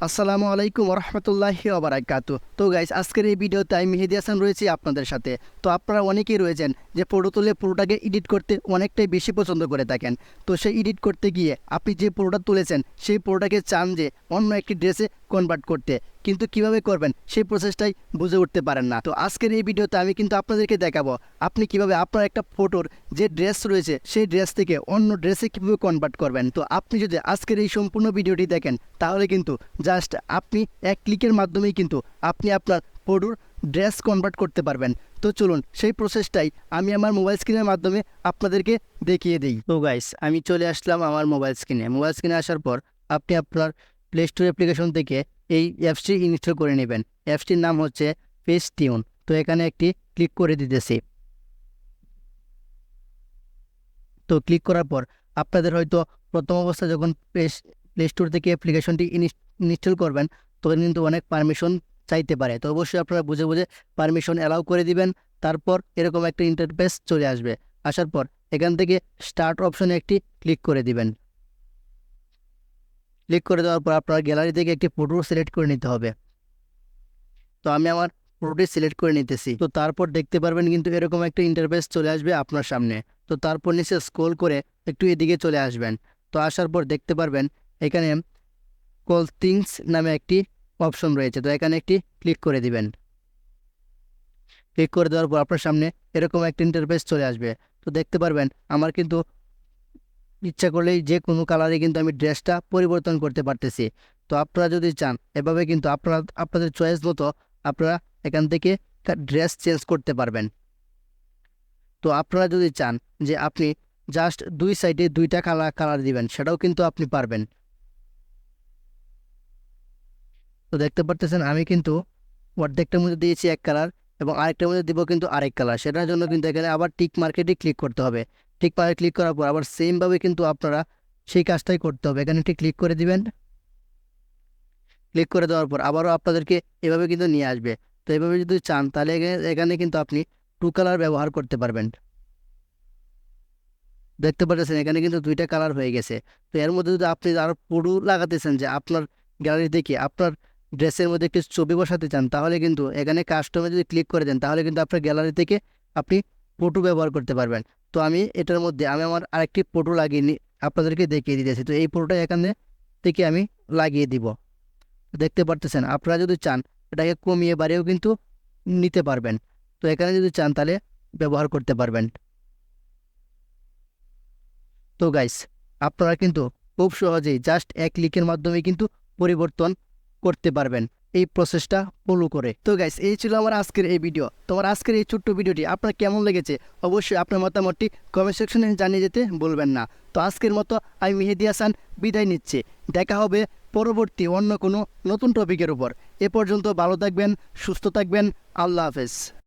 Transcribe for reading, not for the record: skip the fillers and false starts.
আসসালামু আলাইকুম রহমতুল্লাহি ওবারাকাতু। তো গাইস, আজকের এই ভিডিওতে আমি মেহেদি হাসান রয়েছি আপনাদের সাথে। তো আপনারা অনেকেই রয়েছেন যে ফটো তুলে পুরোটাকে এডিট করতে অনেকটাই বেশি পছন্দ করে থাকেন। তো সেই এডিট করতে গিয়ে আপনি যে পুরোটা তুলেছেন সেই পুরোটাকে চান যে অন্য একটি ড্রেসে কনভার্ট করতে, কিন্তু কিভাবে করবেন সেই প্রসেসটাই বুঝে উঠতে পারেন না। তো আজকের এই ভিডিওতে আমি কিন্তু আপনাদেরকে দেখাবো আপনি কিভাবে আপনার একটা ফটোর যে ড্রেস রয়েছে সেই ড্রেস থেকে অন্য ড্রেসে কীভাবে কনভার্ট করবেন। তো আপনি যদি আজকের এই সম্পূর্ণ ভিডিওটি দেখেন তাহলে কিন্তু জাস্ট আপনি এক ক্লিকের মাধ্যমেই কিন্তু আপনি আপনার ফটোর ড্রেস কনভার্ট করতে পারবেন। তো চলুন সেই প্রসেসটাই আমি আমার মোবাইল স্ক্রিনের মাধ্যমে আপনাদেরকে দেখিয়ে দিই। তো গাইস, আমি চলে আসলাম আমার মোবাইল স্ক্রিনে আসার পর আপনি আপনার প্লে স্টোর অ্যাপ্লিকেশন থেকে এই অ্যাপসটি ইনস্টল করে নেবেন। অ্যাপসটির নাম হচ্ছে ফেসটিউন। তো এখানে একটি ক্লিক করে দিতেছি। তো ক্লিক করার পর আপনাদের হয়তো প্রথম অবস্থায় যখন প্লে স্টোর থেকে অ্যাপ্লিকেশনটি ইনস্টল করবেন তখন কিন্তু অনেক পারমিশন চাইতে পারে। তো অবশ্যই আপনারা বুঝে বুঝে পারমিশন অ্যালাউ করে দিবেন। তারপর এরকম একটা ইন্টারফেস চলে আসবে। আসার পর এখান থেকে স্টার্ট অপশনে একটি ক্লিক করে দিবেন। ক্লিক করে দেওয়ার পর আপনার গ্যালারি থেকে একটি ফটো সিলেক্ট করে নিতে হবে। তো আমি আমার ফটোটি সিলেক্ট করে নিতেছি। তো তারপর দেখতে পারবেন কিন্তু এরকম একটা ইন্টারফেস চলে আসবে আপনার সামনে। তো তারপর নিচে স্ক্রল করে একটু এদিকে চলে আসবেন। তো আসার পর দেখতে পারবেন এখানে কল থিংস নামে একটি অপশন রয়েছে। তো এখানে একটি ক্লিক করে দিবেন। ক্লিক করে দেওয়ার পর আপনার সামনে এরকম একটা ইন্টারফেস চলে আসবে। তো দেখতে পারবেন আমার কিন্তু ইচ্ছা করলেই যে কোনো কালারে কিন্তু আমি ড্রেসটা পরিবর্তন করতে পারতেছি। তো আপনারা যদি চান এভাবে কিন্তু আপনাদের চয়েস মতো আপনারা এখান থেকে ড্রেস চেঞ্জ করতে পারবেন। তো আপনারা যদি চান যে আপনি জাস্ট দুই সাইডে দুইটা কালার দিবেন, সেটাও কিন্তু আপনি পারবেন। তো দেখতে পারতেছেন আমি কিন্তু অর্ধেকটার মধ্যে দিয়েছি এক কালার এবং আরেকটার মধ্যে দিব কিন্তু আরেক কালার। সেটার জন্য কিন্তু এখানে আবার টিক মার্কেটে ক্লিক করতে হবে। টিক মার্কেট ক্লিক করার পর আবার সেমভাবে কিন্তু আপনারা সেই কাজটাই করতে হবে। এখানে একটি ক্লিক করে দিবেন। ক্লিক করে দেওয়ার পর আবারও আপনাদেরকে এভাবে কিন্তু নিয়ে আসবে। তো এভাবে যদি চান তাহলে এখানে কিন্তু আপনি টু কালার ব্যবহার করতে পারবেন। দেখতে পাচ্ছেন এখানে কিন্তু দুইটা কালার হয়ে গেছে। তো এর মধ্যে যদি আপনি আরও পুরো লাগাতেছেন যে আপনার গ্যালারি থেকে আপনার ড্রেসের মধ্যে একটি ছবি বসাতে চান, তাহলে কিন্তু এখানে কাস্টমে যদি ক্লিক করে দেন তাহলে কিন্তু আপনার গ্যালারি থেকে আপনি ফটো ব্যবহার করতে পারবেন। তো আমি এটার মধ্যে আমার আরেকটি ফটো লাগিয়ে আপনাদেরকে দেখিয়ে দিতেছি। তো এই ফটোটা এখানে থেকে আমি লাগিয়ে দিব। দেখতে পারতেছেন আপনারা যদি চান এটাকে কমিয়ে বাড়িয়েও কিন্তু নিতে পারবেন। তো এখানে যদি চান তাহলে ব্যবহার করতে পারবেন। তো গাইস, আপনারা কিন্তু খুব সহজেই জাস্ট এক ক্লিকের মাধ্যমে কিন্তু পরিবর্তন করতে পারবেন এই প্রসেসটা ফলো করে। তো গাইস, এই ছিল আমার আজকের এই ভিডিও। তোমার আজকের এই ছোট্ট ভিডিওটি আপনার কেমন লেগেছে অবশ্যই আপনার মতামতটি কমেন্ট সেকশনে জানিয়ে যেতে বলবেন না। তো আজকের মতো আমি মেহেদি হাসান বিদায় নিচ্ছি। দেখা হবে পরবর্তী অন্য কোনো নতুন টপিকের উপর। এ পর্যন্ত ভালো থাকবেন, সুস্থ থাকবেন। আল্লাহ হাফেজ।